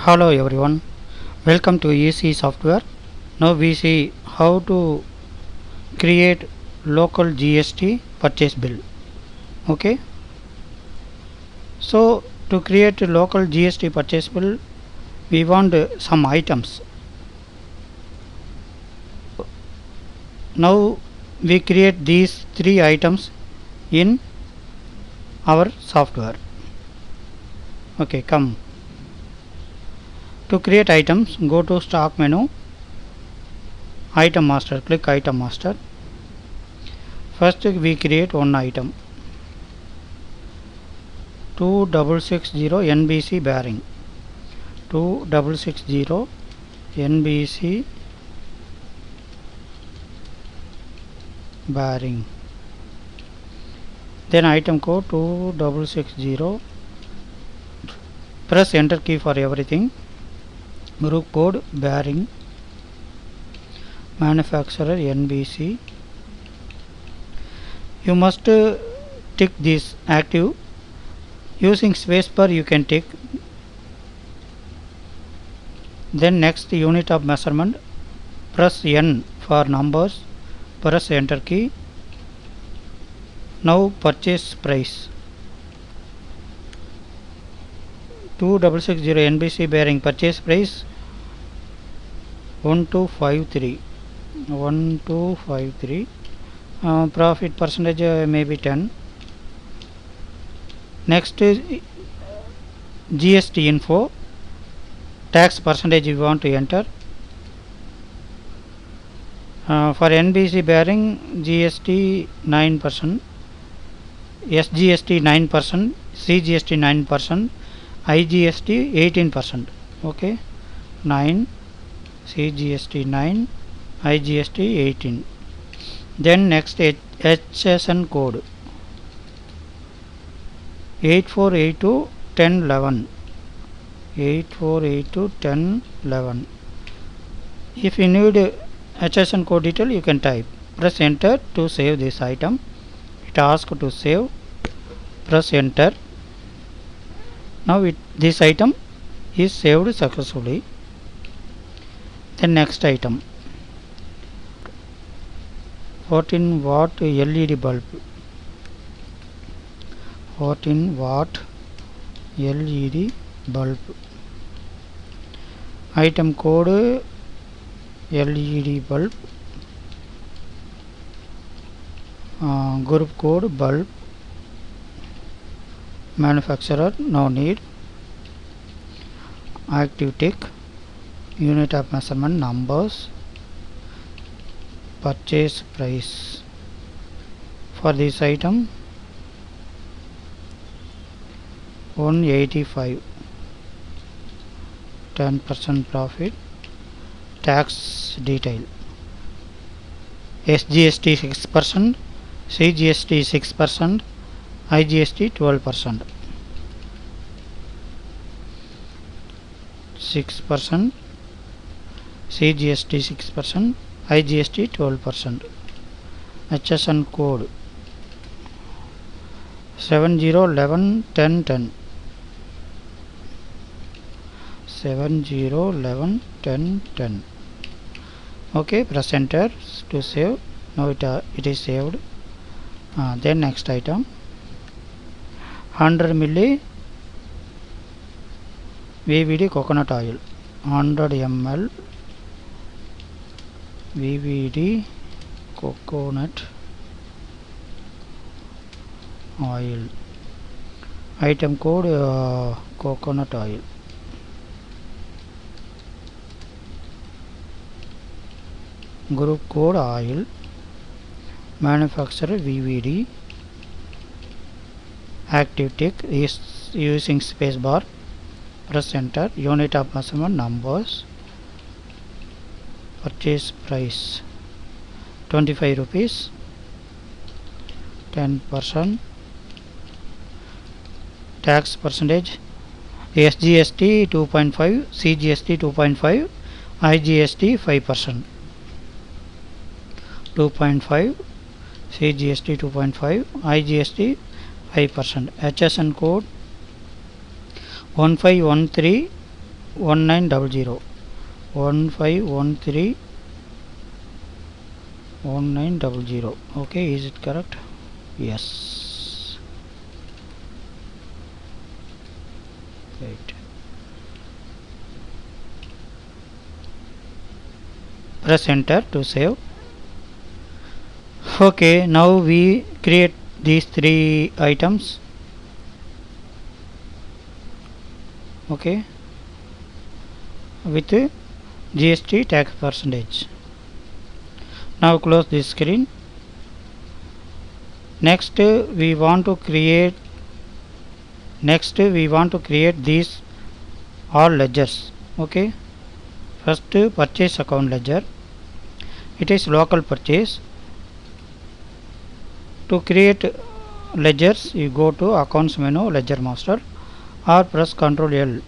Hello everyone, welcome to EC Software. Now we see how to create local GST purchase bill. Okay, so to create a local GST purchase bill, we want some items. Now we create these three items in our software. Okay, come to create items, go to stock menu, item master, click item master. First we create one item, 2660 NBC bearing, 2660 NBC bearing, then item code 2660, press enter key for everything, group code bearing, manufacturer NBC. You must tick this active. Using spacebar you can tick. Then next unit of measurement, press N for numbers, press enter key. Now purchase price, 2660 NBC bearing purchase price 1253, profit percentage maybe 10. Next is GST info, tax percentage we want to enter. For NBC bearing GST 9%, SGST 9%, CGST 9%, IGST 18%. Okay, 9, CGST 9, IGST 18. Then next HSN code 8482 1011, 8482 1011. If you need HSN code detail you can type. Press enter to save this item. It asks to save. Press enter. Now this item is saved successfully. Then next item, 14 watt LED bulb, 14 watt LED bulb, item code LED bulb, group code bulb, manufacturer no need, active tick, unit of measurement numbers, purchase price. For this item 185, 10% profit, tax detail, SGST 6%, CGST 6%, IGST 12%, 6%, CGST 6%, IGST 12%. HSN code 7011 1010, 7011 1010. Okay, press enter to save. Now it is saved. Then next item, 100 milli VVD coconut oil, 100 ml VVD coconut oil, item code coconut oil, group code oil, manufacturer VVD, active tick is using spacebar. Press enter, unit of measurement numbers, purchase price 25 rupees, 10%, tax percentage SGST 2.5, CGST 2.5, IGST 5%, 2.5, CGST 2.5, IGST 5%. HSN code 1513 1900 1513 1900. Okay, is it correct? Yes. Right. Press enter to save. Okay, now we create these three items. Okay, with GST tax percentage. Now close this screen. Next we want to create these all ledgers. Okay, first purchase account ledger. It is local purchase. To create ledgers, you go to accounts menu, ledger master, or press Ctrl L.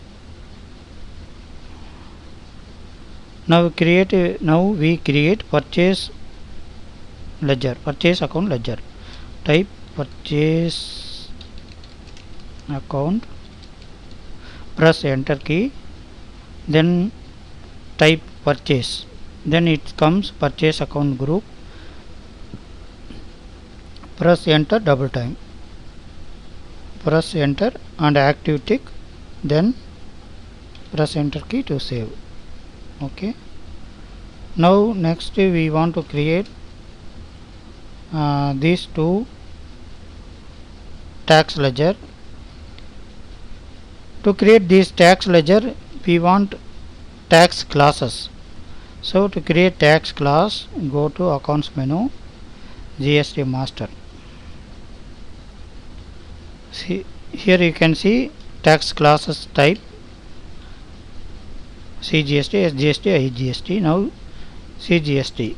Now we create purchase account ledger. Type purchase account, press enter key, then type purchase, then it comes purchase account group. Press enter double time, press enter and active tick, then press enter key to save. Okay, now next we want to create these two tax ledger. To create this tax ledger, we want tax classes. So to create tax class, go to accounts menu, GST master. See, here you can see tax classes type CGST, SGST, IGST. Now CGST,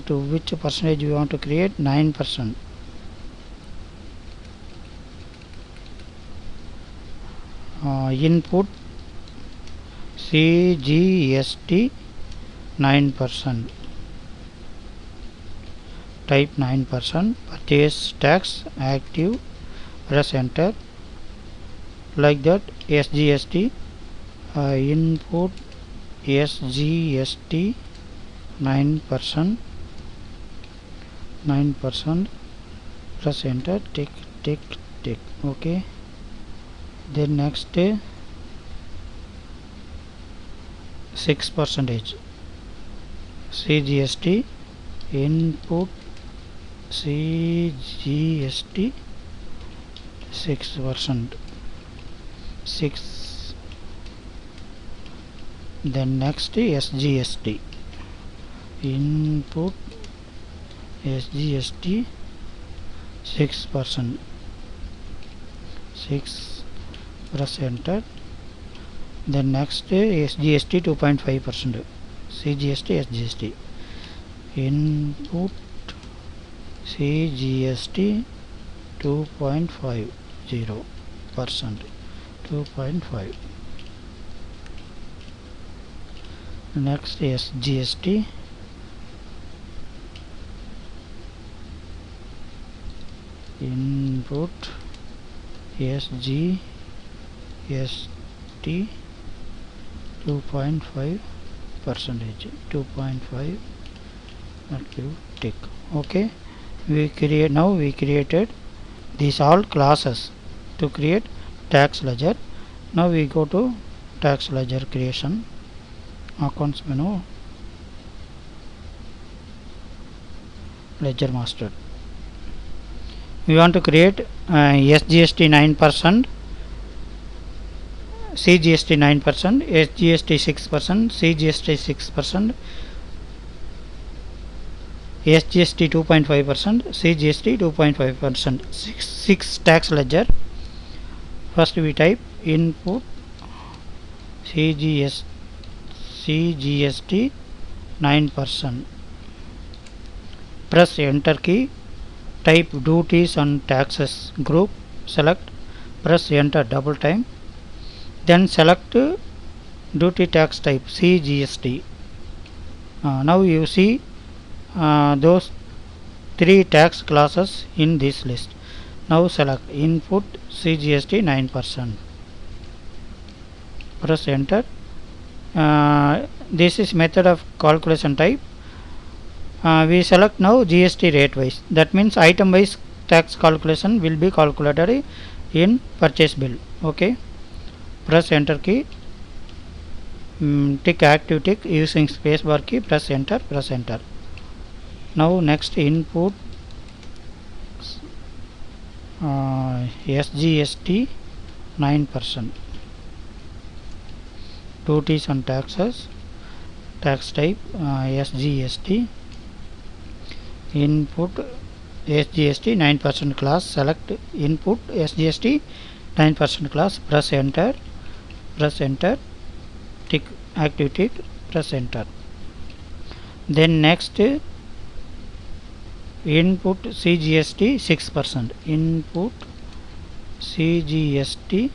to which percentage we want to create? 9%. Input CGST 9%. Type 9%. Purchase tax active. Press enter. Like that. SGST, input SGST 9%. 9%. Press enter. Tick. Okay. Then next 6%. CGST, input CGST 6%. 6. Then next SGST, input SGST 6%. 6. Press enter. Then next SGST 2.5%. CGST, SGST, input CGST 2.50%. 2.5. Next SGST, input SGST 2.5%. 2.5. Tick. Okay, we created these all classes to create tax ledger. Now we go to tax ledger creation, accounts menu, ledger master. We want to create SGST 9%, CGST 9%, SGST 6%, CGST 6%, SGST 2.5%, CGST 2.5%. 6 tax ledger. First we type input CGST 9%. Press enter key. Type duties and taxes group. Select. Press enter double time. Then select duty tax type CGST. Now you see those 3 tax classes in this list. Now select input CGST 9%. press enter. This is method of calculation type. We select now GST rate wise. That means item wise tax calculation will be calculated in purchase bill. Okay, press enter key. Tick active tick using spacebar key. Press enter. Press enter. Now next input SGST 9%. Duties and taxes. Tax type SGST. Input SGST 9% class. Select input SGST 9% class. Press enter. Press enter. Tick active tick. Press enter. Then next input CGST 6%. Input CGST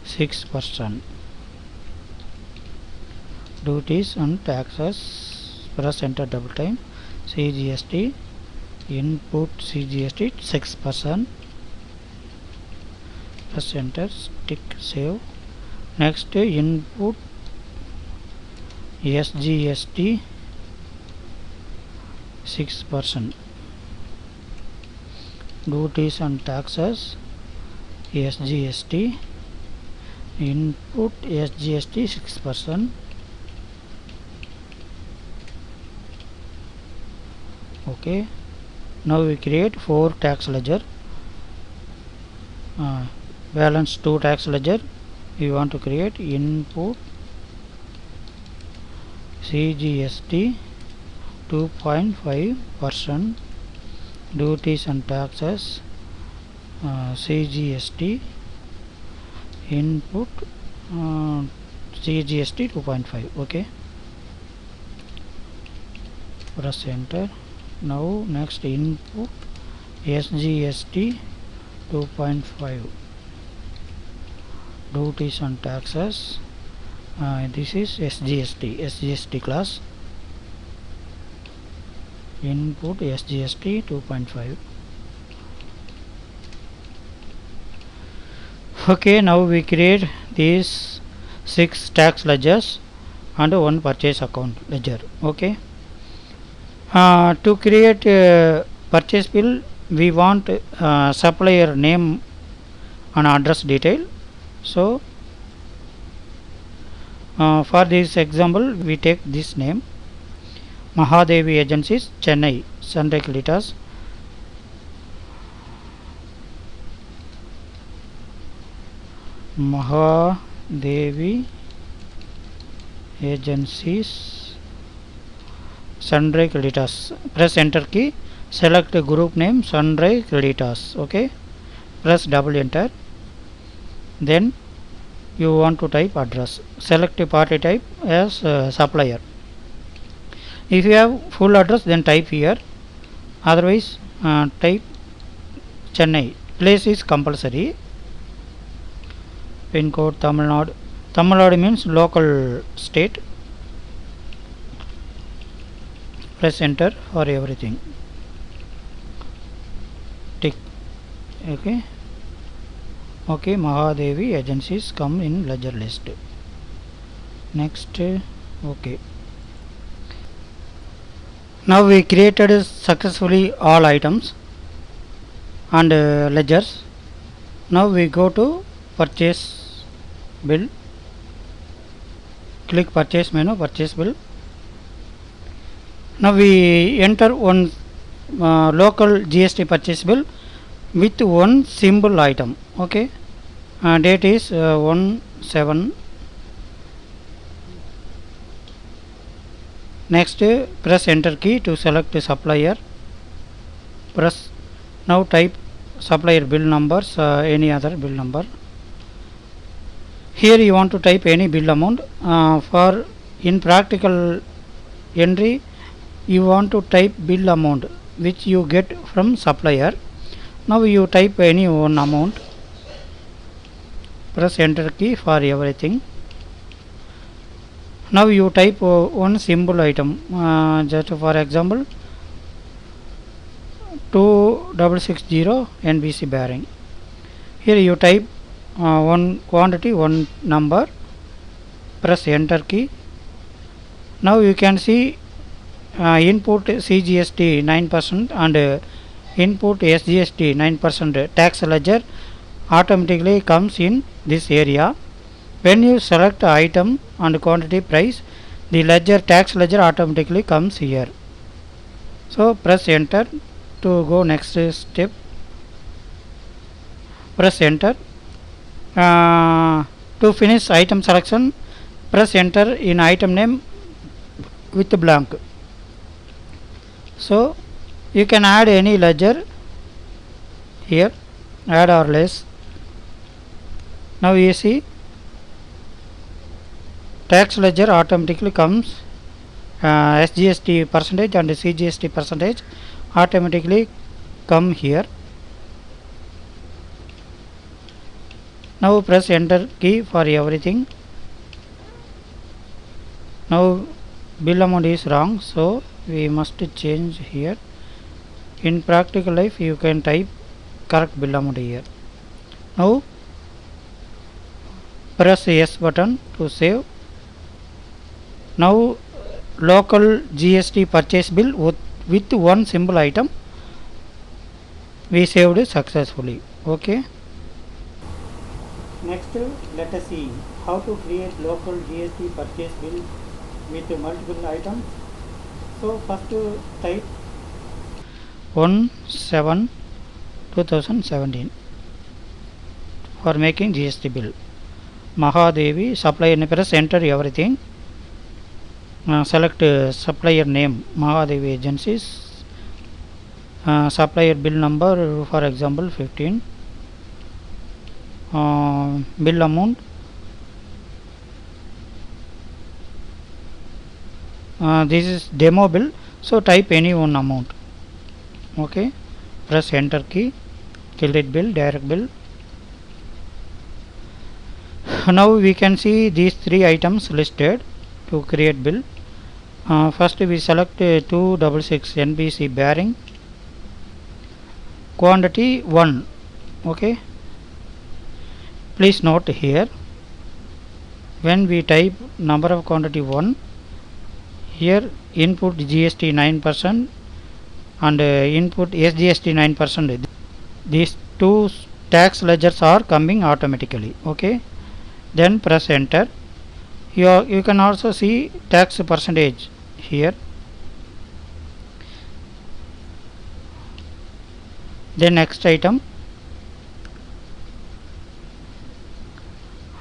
6%. Duties and taxes. Press enter double time. CGST input CGST 6%. Press enter. Tick save. Next input SGST 6%. Duties and taxes SGST input SGST 6%. Okay, now we create 4 tax ledger. Balance 2 tax ledger. We want to create input CGST 2.5%. Duties and taxes CGST input CGST 2.5. Okay, press enter. Now next input SGST 2.5. Duties and taxes. This is SGST class. Input SGST 2.5. Okay, now we create these 6 tax ledgers and 1 purchase account ledger. Okay, to create purchase bill, we want supplier name and address detail. So for this example, we take this name Mahadevi Agencies, Chennai, Sunray Creditors. Mahadevi Agencies, Sunray Creditors. Press enter key. Select the group name Sunray Creditors. Okay, press double enter. Then you want to type address. Select a party type as supplier. If you have full address, then type here. Otherwise type Chennai. Place is compulsory. Pin code Tamil Nadu. Tamil Nadu means local state. Press enter for everything. Tick. Okay. Okay, Mahadevi Agencies come in ledger list. Next. Okay. Now we created successfully all items and ledgers. Now we go to purchase bill. Click purchase menu, purchase bill. Now we enter one local GST purchase bill with one symbol item. Okay, date is 1/7. Next, press enter key to select the supplier. Press. Now type supplier bill numbers, any other bill number. Here you want to type any bill amount. For in practical entry, you want to type bill amount which you get from supplier. Now you type any one amount. Press enter key for everything. Now you type one symbol item. Just for example, 2660 NBC bearing. Here you type one quantity, one number. press enter key. Now you can see input CGST 9% and input SGST 9% tax ledger automatically comes in this area. When you select item and quantity price, the ledger tax ledger automatically comes here. So press enter to go next step. Press enter. To finish item selection, press enter in item name with blank. So you can add any ledger here, add or less. Now you see tax ledger automatically comes, SGST percentage and CGST percentage automatically come here. Now press enter key for everything. Now bill amount is wrong, so we must change here. In practical life you can type correct bill amount here. Now press yes button to save. Now local GST purchase bill with one simple item we saved successfully. Okay. Next, let us see how to create local GST purchase bill with multiple items. So first type 1/7/2017 for making GST bill. Mahadevi supplier, press enter everything. Select supplier name Mahadevi Agencies. Supplier bill number, for example 15. Bill amount, this is demo bill, so type any one amount. Okay, press enter key. Credit bill, direct bill. Now we can see these three items listed to create bill. First we select 266 NBC bearing, quantity 1. Okay, please note here, when we type number of quantity 1, here input GST 9% and input SGST 9%. These two tax ledgers are coming automatically. Okay, then press enter. You can also see tax percentage here. Then next item,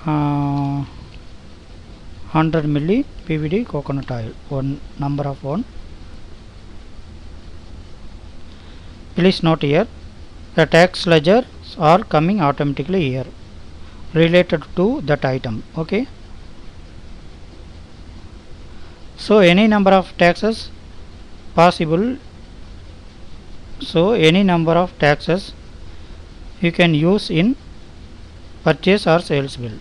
100 milli PVD coconut oil, one number of 1. Please note here, the tax ledgers are coming automatically here related to that item. Okay, so any number of taxes possible, so any number of taxes you can use in purchase or sales bill.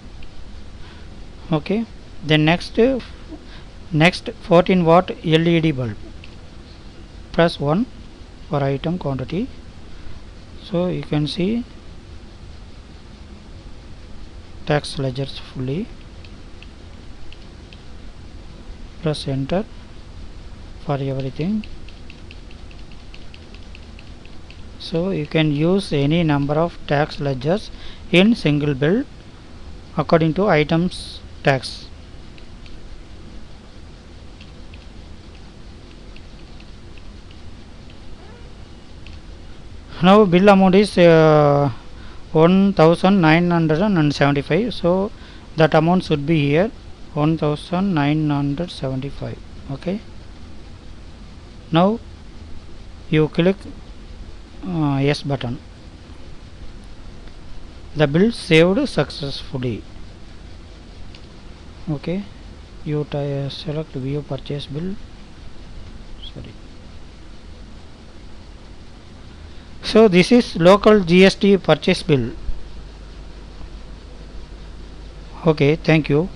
Okay, then next 14 watt LED bulb, press 1 for item quantity. So you can see tax ledgers fully. Press enter for everything. So you can use any number of tax ledgers in single bill according to items tax. Now bill amount is 1975, so that amount should be here 1975. Okay, now you click yes button. The bill saved successfully. Okay, you select view purchase bill. Sorry. So this is local GST purchase bill. Okay, thank you.